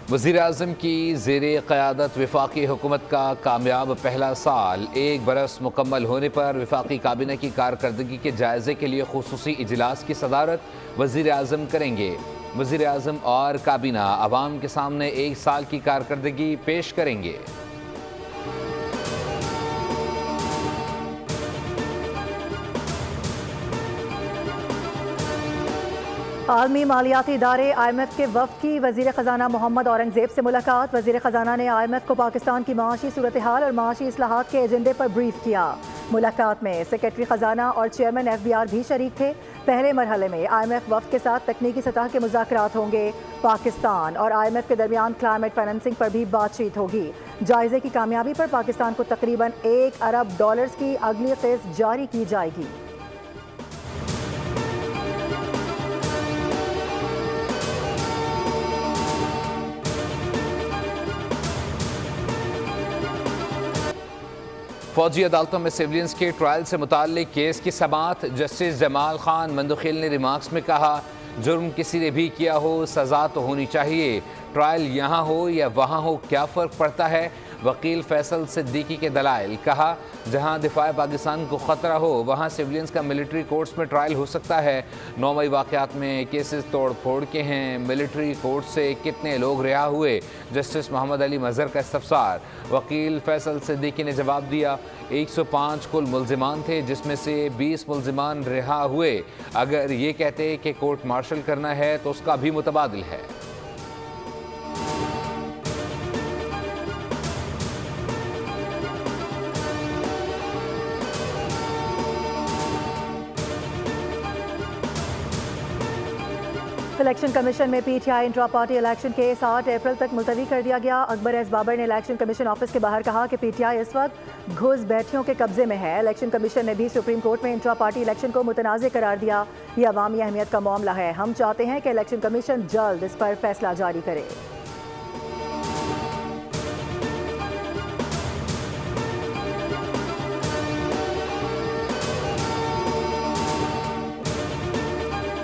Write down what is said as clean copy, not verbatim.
वज़ीर-ए-आज़म की ज़ेरे क़यादत वफ़ाक़ी हुकूमत का कामयाब पहला साल 1 बरस मुकम्मल होने पर वफ़ाक़ी काबीना की कारकर्दगी के जायज़े के लिए ख़ुसूसी इजलास की सदारत वज़ीर-ए-आज़म करेंगे। वज़ीर-ए-आज़म और काबीना अवाम के सामने 1 साल की कारकर्दगी पेश करेंगे। आलमी मालियाती इदारे IMF के वफ़द की वज़ीर ख़जाना मोहम्मद औरंगज़ेब से मुलाकात। वज़ीर ख़जाना ने IMF को पाकिस्तान की माशी सूरत हाल और माशी इस्लाहात के एजेंडे पर ब्रीफ किया। मुलाकात में सेक्रेटरी ख़जाना और चेयरमैन FBR भी शरीक थे। पहले मरहले में IMF वफ़द के साथ तकनीकी सतह के मुज़ाकरात होंगे। पाकिस्तान और IMF के दरमियान क्लाइमेट फाइनेंसिंग पर भी बातचीत होगी। जायज़े की कामयाबी पर पाकिस्तान को तकरीबन $1 अरब की अगली किस्त जारी की जाएगी। फौजी अदालतों में सिविलियंस के ट्रायल से मुताल्लिक केस की समाअत। जस्टिस जमाल खान मंदखिल ने रिमार्क्स में कहा, जुर्म किसी ने भी किया हो सज़ा तो होनी चाहिए। ट्रायल यहाँ हो या वहाँ हो क्या फ़र्क पड़ता है। वकील फैसल सिद्दीकी के दलाइल। कहा, जहाँ दिफा पाकिस्तान को ख़तरा हो वहाँ सिविलियंस का मिलिट्री कोर्ट्स में ट्रायल हो सकता है। 9 मई वाक़यात में केसेस तोड़ फोड़ के हैं। मिलिट्री कोर्ट से कितने लोग रिहा हुए। जस्टिस मोहम्मद अली मज़हर का इस्तफ़सार। वकील फैसल सिद्दीकी ने जवाब दिया, 105 कुल मुल्ज़िमान थे जिसमें से 20 मुल्ज़िमान रिहा हुए। अगर ये कहते कि कोर्ट मार्शल करना है तो उसका भी मुतबादिल है। इलेक्शन कमीशन में PTI intra party election case 8 अप्रैल तक मुलतवी कर दिया गया। अकबर एस बाबर ने इलेक्शन कमीशन ऑफिस के बाहर कहा कि PTI इस वक्त घुसपैठियों के कब्जे में है। इलेक्शन कमीशन ने भी सुप्रीम कोर्ट में इंट्रा पार्टी इलेक्शन को मुतनाज़ करार दिया। यह अवामी अहमियत का मामला है। हम चाहते हैं कि इलेक्शन कमीशन जल्द इस पर फैसला जारी करे।